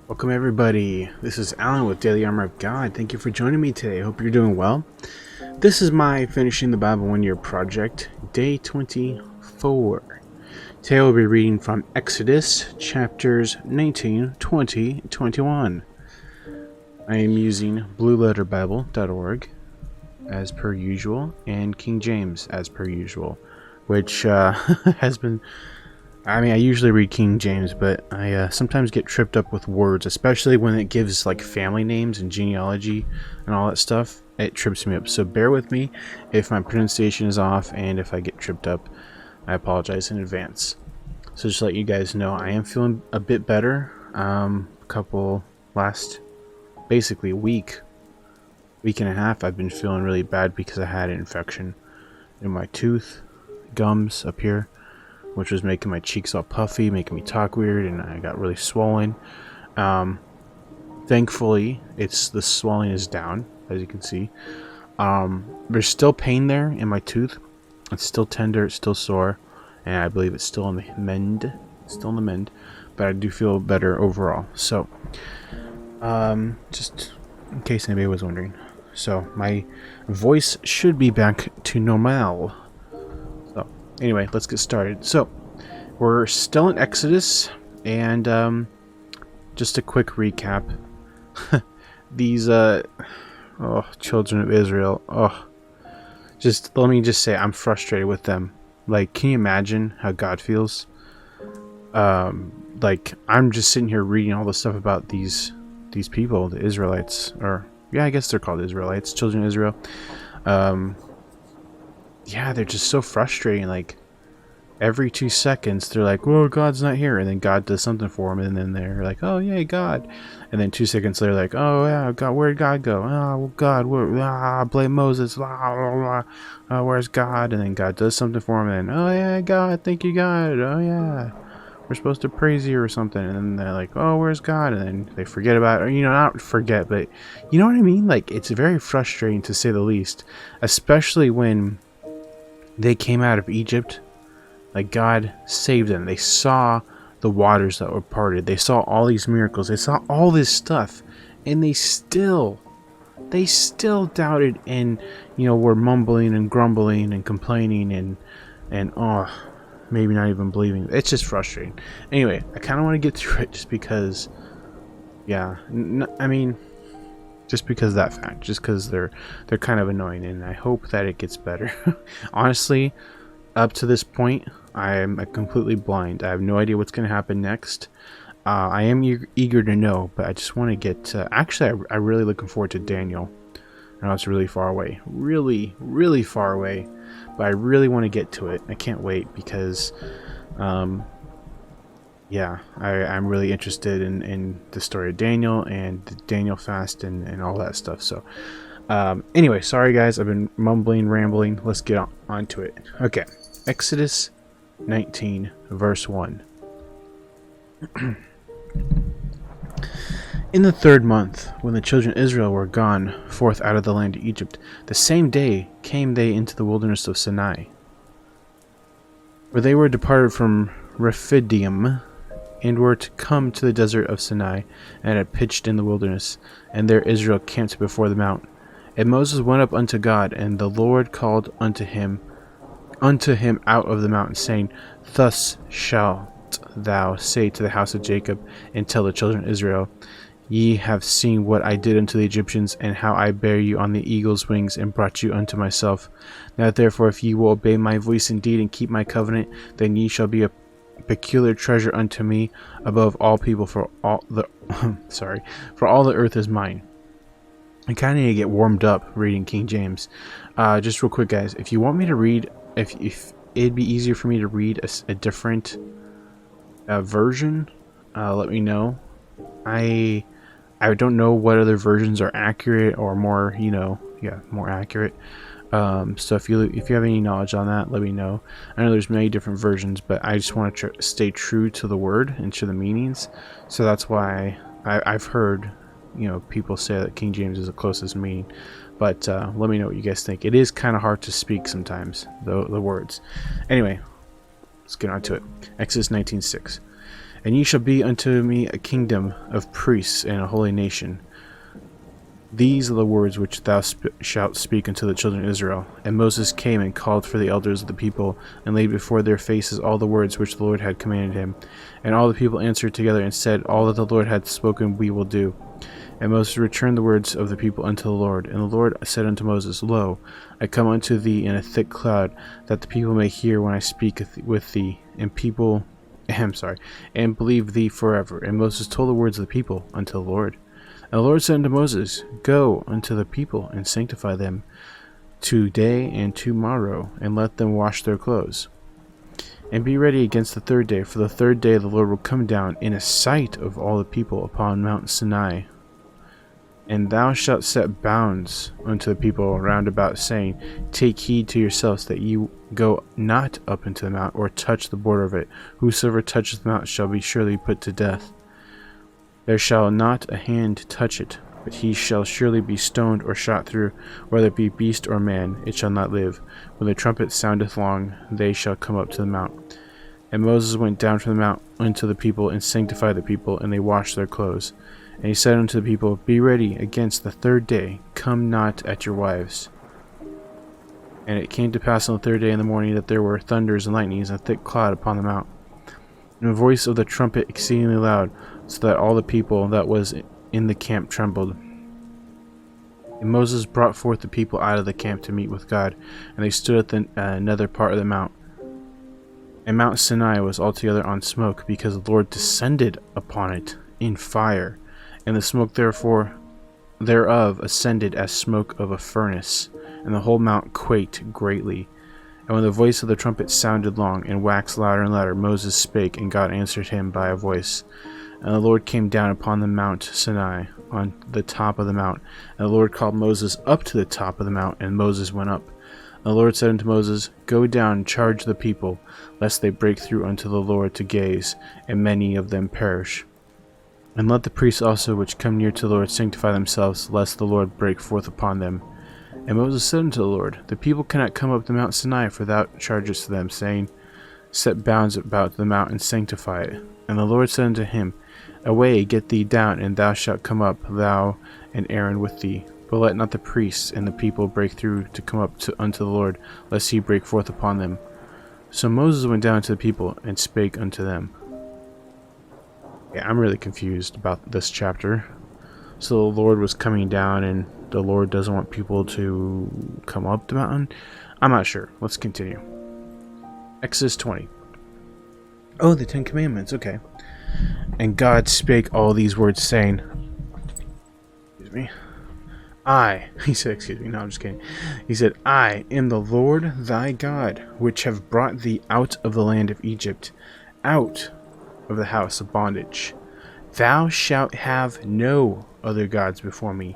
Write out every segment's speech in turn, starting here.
Welcome everybody, this is Alan with Daily Armor of God. Thank you for joining me today. I hope you're doing well. This is my Finishing the Bible 1 Year project, day 24. Today we'll be reading from Exodus chapters 19, 20, 21. I am using blueletterbible.org as per usual, and King James as per usual, which has been... I usually read King James, but I sometimes get tripped up with words, especially when it gives like family names and genealogy and all that stuff. It trips me up, so bear with me if my pronunciation is off, and if I get tripped up, I apologize in advance. So just to let you guys know, I am feeling a bit better. Basically week and a half, I've been feeling really bad because I had an infection in my tooth, gums up here, which was making my cheeks all puffy, making me talk weird, and I got really swollen. Thankfully, the swelling is down, as you can see. There's still pain there in my tooth. It's still tender, it's still sore, and I believe it's still on the mend. But I do feel better overall. So, just in case anybody was wondering. So, my voice should be back to normal. Anyway, let's get started. So, we're still in Exodus, and just a quick recap. These children of Israel, let me just say, I'm frustrated with them. Like, can you imagine how God feels? Like, I'm just sitting here reading all the stuff about these people, the Israelites, or yeah, I guess they're called Israelites, children of Israel. Yeah, they're just so frustrating. Like, every 2 seconds they're like, "Oh, God's not here," and then God does something for them, and then they're like, "Oh, yay, God!" And then 2 seconds later, like, "Oh yeah, God, where'd God go? Oh, well, God, blame Moses. Where's God?" And then God does something for them, and then, "Oh yeah, God, thank you, God. Oh yeah, we're supposed to praise you or something." And then they're like, "Oh, where's God?" And then they forget about it, or, not forget, but you know what I mean? Like, it's very frustrating to say the least, especially when they came out of Egypt. Like, God saved them. They saw the waters that were parted. They saw all these miracles. They saw all this stuff, and they still doubted, and were mumbling and grumbling and complaining and maybe not even believing. It's just frustrating. Anyway, I kind of want to get through it just because, yeah, just because of that fact, just because they're kind of annoying, and I hope that it gets better. Honestly, up to this point, I am completely blind. I have no idea what's going to happen next. I am eager to know, but I just want to get... actually, I'm really looking forward to Daniel. I know it's really far away. Really, really far away. But I really want to get to it. I can't wait because... yeah, I'm really interested in the story of Daniel and the Daniel fast and all that stuff. So, anyway, sorry guys, I've been mumbling, rambling. Let's get on to it. Okay, Exodus 19, verse 1. In the 3rd month, when the children of Israel were gone forth out of the land of Egypt, the same day came they into the wilderness of Sinai, where they were departed from Rephidim, and were to come to the desert of Sinai, and had pitched in the wilderness, and there Israel camped before the mount. And Moses went up unto God, and the Lord called unto him out of the mountain, saying, Thus shalt thou say to the house of Jacob, and tell the children of Israel, Ye have seen what I did unto the Egyptians, and how I bare you on the eagle's wings, and brought you unto myself. Now therefore, if ye will obey my voice indeed, and keep my covenant, then ye shall be a peculiar treasure unto me above all people, for all the for all the earth is mine. I kind of need to get warmed up reading King James. Just real quick, guys, if you want me to read, if it'd be easier for me to read a different version, let me know. I don't know what other versions are accurate or more, more accurate. So if you have any knowledge on that, let me know. I know there's many different versions, but I just want to stay true to the word and to the meanings. So that's why I've heard, people say that King James is the closest meaning. But let me know what you guys think. It is kind of hard to speak sometimes, the words. Anyway, let's get on to it. Exodus 19:6. And ye shall be unto me a kingdom of priests and a holy nation. These are the words which thou shalt speak unto the children of Israel. And Moses came and called for the elders of the people, and laid before their faces all the words which the Lord had commanded him. And all the people answered together and said, All that the Lord hath spoken we will do. And Moses returned the words of the people unto the Lord. And the Lord said unto Moses, Lo, I come unto thee in a thick cloud, that the people may hear when I speak with thee, and and believe thee forever. And Moses told the words of the people unto the Lord. And the Lord said unto Moses, Go unto the people, and sanctify them today and tomorrow, and let them wash their clothes. And be ready against the third day, for the third day the Lord will come down in a sight of all the people upon Mount Sinai. And thou shalt set bounds unto the people round about, saying, Take heed to yourselves that ye go not up into the mount, or touch the border of it. Whosoever toucheth the mount shall be surely put to death. There shall not a hand touch it, but he shall surely be stoned or shot through, whether it be beast or man, it shall not live. When the trumpet soundeth long, they shall come up to the mount. And Moses went down from the mount unto the people, and sanctified the people, and they washed their clothes. And he said unto the people, Be ready against the third day, come not at your wives. And it came to pass on the third day in the morning that there were thunders and lightnings and a thick cloud upon the mount, and the voice of the trumpet exceedingly loud, so that all the people that was in the camp trembled. And Moses brought forth the people out of the camp to meet with God, and they stood at the another part of the mount. And Mount Sinai was altogether on smoke, because the Lord descended upon it in fire, and the smoke thereof ascended as smoke of a furnace, and the whole mount quaked greatly. And when the voice of the trumpet sounded long, and waxed louder and louder, Moses spake, and God answered him by a voice. And the Lord came down upon the Mount Sinai, on the top of the mount. And the Lord called Moses up to the top of the mount, and Moses went up. And the Lord said unto Moses, Go down and charge the people, lest they break through unto the Lord to gaze, and many of them perish. And let the priests also which come near to the Lord sanctify themselves, lest the Lord break forth upon them. And Moses said unto the Lord, The people cannot come up the Mount Sinai, for thou chargest them, saying, Set bounds about the mount, and sanctify it. And the Lord said unto him, Away, get thee down, and thou shalt come up, thou and Aaron with thee. But let not the priests and the people break through to come up unto the Lord, lest he break forth upon them. So Moses went down to the people, and spake unto them. Yeah, I'm really confused about this chapter. So the Lord was coming down, and the Lord doesn't want people to come up the mountain? I'm not sure. Let's continue. Exodus 20. Oh, the Ten Commandments, okay. And God spake all these words, saying, he said, no, I'm just kidding. He said, I am the Lord thy God, which have brought thee out of the land of Egypt, out of the house of bondage. Thou shalt have no other gods before me.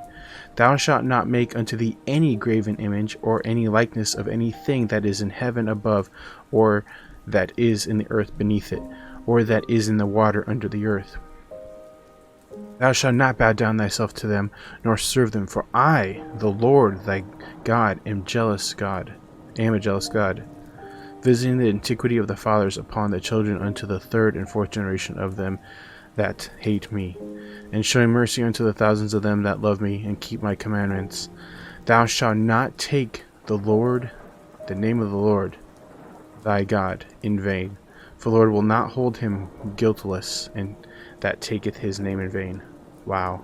Thou shalt not make unto thee any graven image, or any likeness of anything that is in heaven above, or that is in the earth beneath it, or that is in the water under the earth. Thou shalt not bow down thyself to them, nor serve them, for I, the Lord thy God, am a jealous God, visiting the iniquity of the fathers upon the children unto the third and fourth generation of them that hate me, and showing mercy unto the thousands of them that love me and keep my commandments. Thou shalt not take the name of the Lord thy God in vain, for the Lord will not hold him guiltless, and that taketh his name in vain. Wow.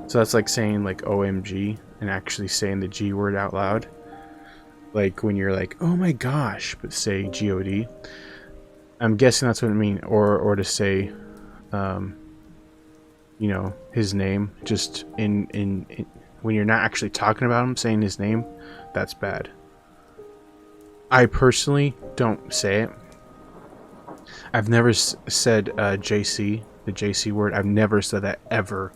So that's like saying like OMG and actually saying the G word out loud. Like when you're like, oh my gosh, but say God. I'm guessing that's what it means. Or to say, his name, just in when you're not actually talking about him, saying his name, that's bad. I personally don't say it. I've never said JC, the JC word. I've never said that ever.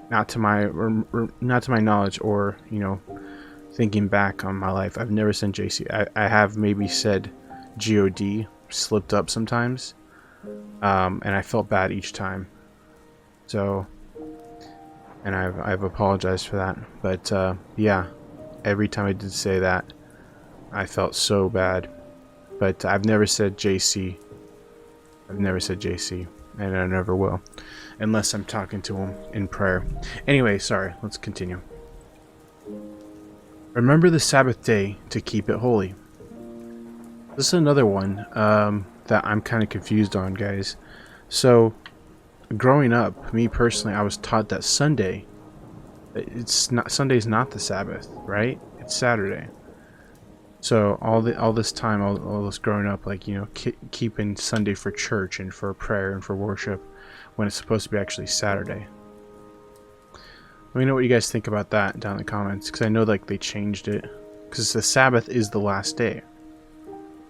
Not to my knowledge, or thinking back on my life, I've never said JC. I have maybe said God, slipped up sometimes, and I felt bad each time. So, and I've apologized for that. But yeah, every time I did say that, I felt so bad. But I've never said JC. I've never said JC, and I never will, unless I'm talking to him in prayer. Anyway, sorry, let's continue. Remember the Sabbath day to keep it holy. This is another one that I'm kind of confused on, guys. So, growing up, me personally, I was taught that Sunday's not the Sabbath, right? It's Saturday. So all this time, all this growing up, like, you know, keeping Sunday for church and for prayer and for worship, when it's supposed to be actually Saturday. Let me know what you guys think about that down in the comments, because I know like they changed it, because the Sabbath is the last day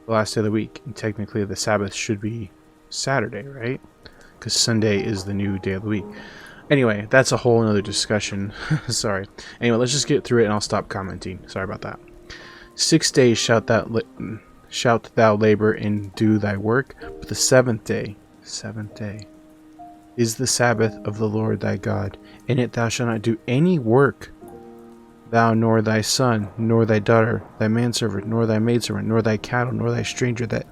of the week, and technically the Sabbath should be Saturday, right? Because Sunday is the new day of the week. Anyway, that's a whole another discussion. Sorry. Anyway, let's just get through it and I'll stop commenting. Sorry about that. 6 days shalt thou labor and do thy work, but the seventh day, is the Sabbath of the Lord thy God. In it thou shalt not do any work, thou nor thy son, nor thy daughter, thy manservant, nor thy maidservant, nor thy cattle, nor thy stranger that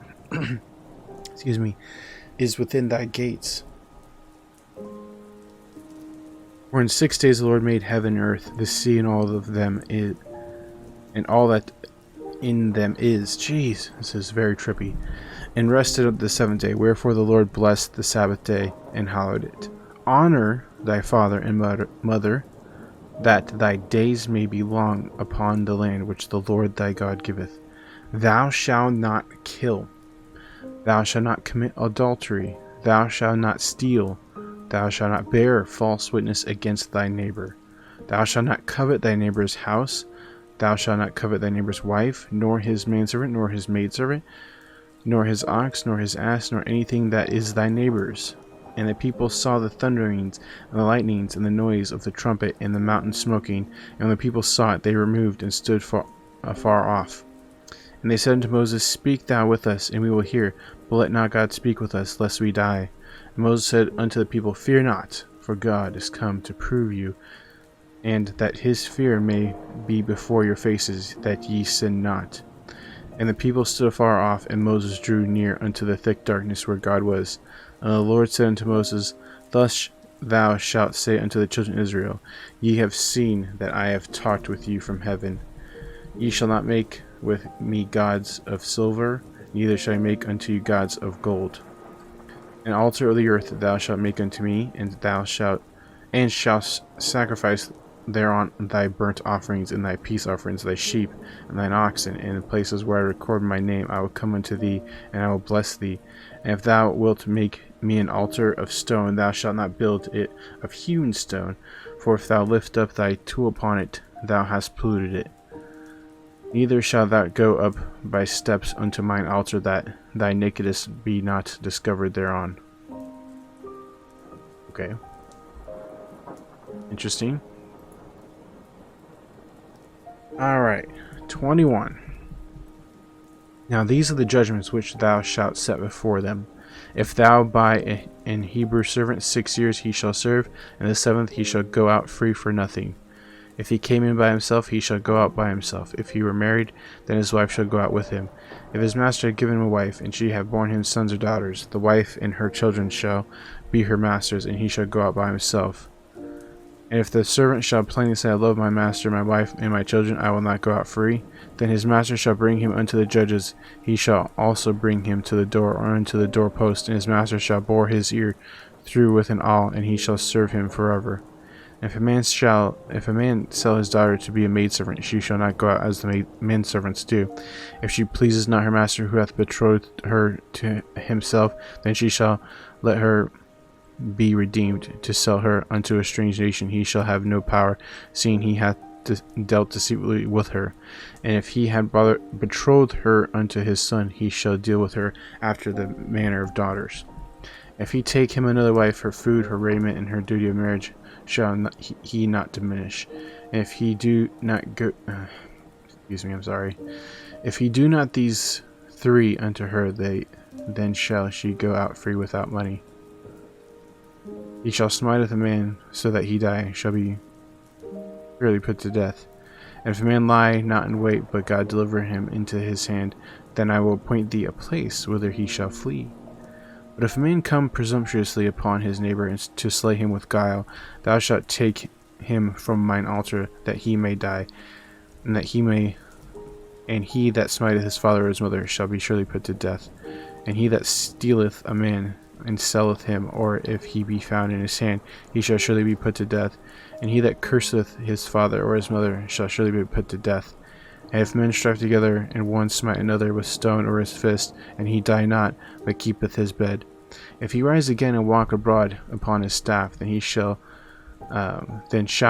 is within thy gates. For in 6 days the Lord made heaven and earth, the sea and all of them and all that in them is. Jeez, this is very trippy. And rested on the seventh day. Wherefore the Lord blessed the Sabbath day and hallowed it. Honor thy father and mother, that thy days may be long upon the land which the Lord thy God giveth. Thou shalt not kill. Thou shalt not commit adultery. Thou shalt not steal. Thou shalt not bear false witness against thy neighbor. Thou shalt not covet thy neighbor's house. Thou shalt not covet thy neighbor's wife, nor his manservant, nor his maidservant, nor his ox, nor his ass, nor anything that is thy neighbor's. And the people saw the thunderings, and the lightnings, and the noise of the trumpet, and the mountain smoking. And when the people saw it, they removed and stood afar off. And they said unto Moses, Speak thou with us, and we will hear, but let not God speak with us, lest we die. And Moses said unto the people, Fear not, for God is come to prove you, and that his fear may be before your faces, that ye sin not. And the people stood afar off, and Moses drew near unto the thick darkness where God was. And the Lord said unto Moses, Thus thou shalt say unto the children of Israel, Ye have seen that I have talked with you from heaven. Ye shall not make with me gods of silver, neither shall I make unto you gods of gold. An altar of the earth thou shalt make unto me, and shalt sacrifice thereon thy burnt offerings and thy peace offerings, thy sheep and thine oxen, and in places where I record my name I will come unto thee, and I will bless thee. And if thou wilt make me an altar of stone, thou shalt not build it of hewn stone, for if thou lift up thy tool upon it, thou hast polluted it. Neither shalt thou go up by steps unto mine altar, that thy nakedness be not discovered thereon. Okay. Interesting. Alright, 21. Now these are the judgments which thou shalt set before them. If thou buy an Hebrew servant, 6 years he shall serve, and the 7th he shall go out free for nothing. If he came in by himself, he shall go out by himself. If he were married, then his wife shall go out with him. If his master had given him a wife, and she have borne him sons or daughters, the wife and her children shall be her master's, and he shall go out by himself. And if the servant shall plainly say, I love my master, my wife, and my children, I will not go out free, then his master shall bring him unto the judges. He shall also bring him to the door, or unto the doorpost, and his master shall bore his ear through with an awl, and he shall serve him forever. If a man sell his daughter to be a maidservant, she shall not go out as the menservants do. If she pleases not her master who hath betrothed her to himself, then she shall let her be redeemed. To sell her unto a strange nation he shall have no power, seeing he hath dealt deceitfully with her. And if he had betrothed her unto his son, he shall deal with her after the manner of daughters. If he take him another wife, her food, her raiment, and her duty of marriage shall he not diminish. And if he do not go, If he do not these three unto her, then shall she go out free without money. He shall smiteth a man so that he die, shall be surely put to death. And if a man lie not in wait, but God deliver him into his hand, then I will appoint thee a place whither he shall flee. But if a man come presumptuously upon his neighbor and to slay him with guile, thou shalt take him from mine altar, that he may die, and he that smiteth his father or his mother shall be surely put to death. And he that stealeth a man and selleth him, or if he be found in his hand, he shall surely be put to death. And he that curseth his father or his mother shall surely be put to death. And if men strive together, and one smite another with stone or his fist, and he die not, but keepeth his bed, if he rise again and walk abroad upon his staff, then shall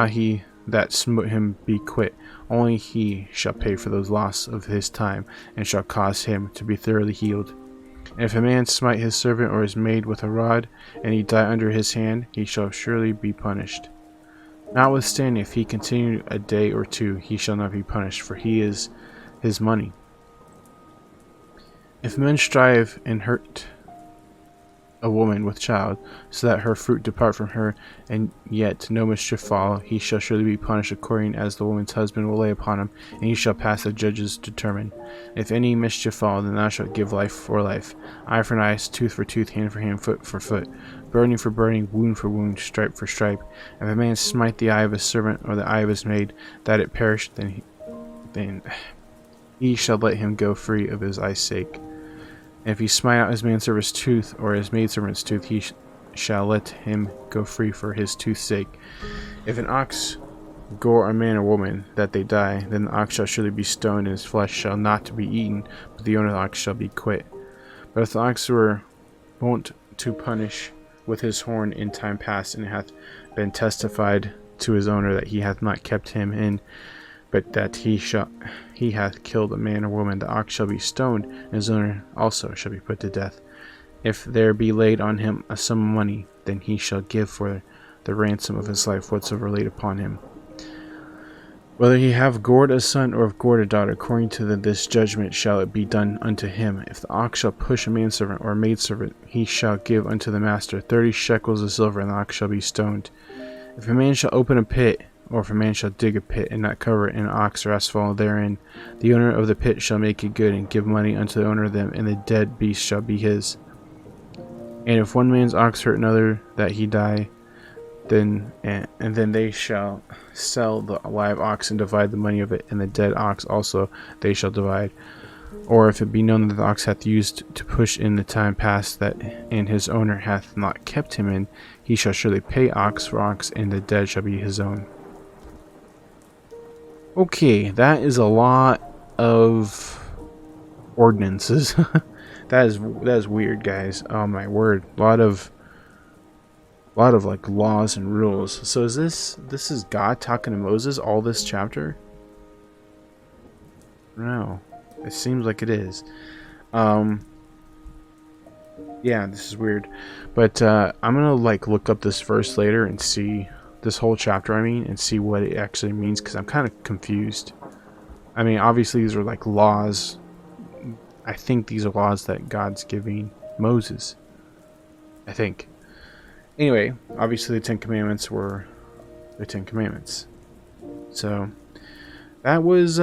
he that smote him be quit. Only he shall pay for the loss of his time, and shall cause him to be thoroughly healed. And if a man smite his servant or his maid with a rod, and he die under his hand, he shall surely be punished. Notwithstanding, if he continue a day or two, he shall not be punished, for he is his money. If men strive and hurt a woman with child, so that her fruit depart from her, and yet no mischief fall, he shall surely be punished according as the woman's husband will lay upon him, and he shall pass the judges determine. If any mischief fall, then thou shalt give life for life, eye for eye, tooth for tooth, hand for hand, foot for foot, burning for burning, wound for wound, stripe for stripe. If a man smite the eye of his servant or the eye of his maid, that it perish, then he shall let him go free of his eye's sake. And if he smite out his manservant's tooth or his maidservant's tooth, he shall let him go free for his tooth's sake. If an ox gore a man or woman, that they die, then the ox shall surely be stoned, and his flesh shall not be eaten, but the owner of the ox shall be quit. But if the ox were wont to punish with his horn in time past, and it hath been testified to his owner that he hath not kept him in, but that he hath killed a man or woman, the ox shall be stoned, and his owner also shall be put to death. If there be laid on him a sum of money, then he shall give for the ransom of his life whatsoever laid upon him. Whether he have gored a son or have gored a daughter, according to this judgment shall it be done unto him. If the ox shall push a manservant or a maidservant, he shall give unto the master 30 shekels of silver, and the ox shall be stoned. If a man shall open a pit, or if a man shall dig a pit, and not cover it, and an ox or ass fall therein, the owner of the pit shall make it good, and give money unto the owner of them, and the dead beast shall be his. And if one man's ox hurt another, that he die, then they shall sell the live ox and divide the money of it, and the dead ox also they shall divide. Or if it be known that the ox hath used to push in the time past, that and his owner hath not kept him in, he shall surely pay ox for ox, and the dead shall be his own. Okay, that is a lot of ordinances. that is weird, guys. Oh my word. A lot of like laws and rules. So is this is God talking to Moses all this chapter? No. It seems like it is. Yeah, this is weird. But I'm gonna like look up this verse later and see this whole chapter, and see what it actually means, because I'm kind of confused. I mean, obviously these are like laws. I think these are laws that God's giving Moses, I think. Anyway, obviously the 10 Commandments were the 10 Commandments. So that was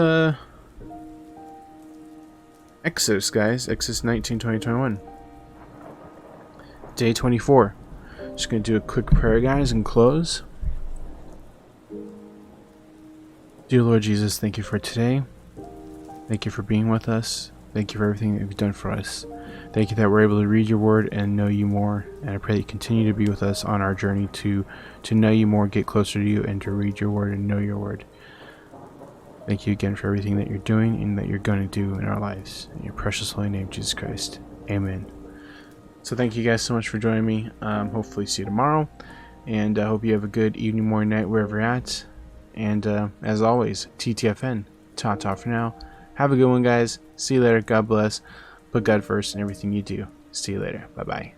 Exodus, guys. Exodus 19, 20, 21. Day 24. Just going to do a quick prayer, guys, and close. Dear Lord Jesus, thank you for today. Thank you for being with us. Thank you for everything that you've done for us. Thank you that we're able to read your word and know you more. And I pray that you continue to be with us on our journey to know you more, get closer to you, and to read your word and know your word. Thank you again for everything that you're doing and that you're going to do in our lives. In your precious holy name, Jesus Christ. Amen. So thank you guys so much for joining me. Hopefully see you tomorrow. And I hope you have a good evening, morning, night, wherever you're at. And as always, TTFN. Ta-ta for now. Have a good one, guys. See you later. God bless. Put God first in everything you do. See you later. Bye-bye.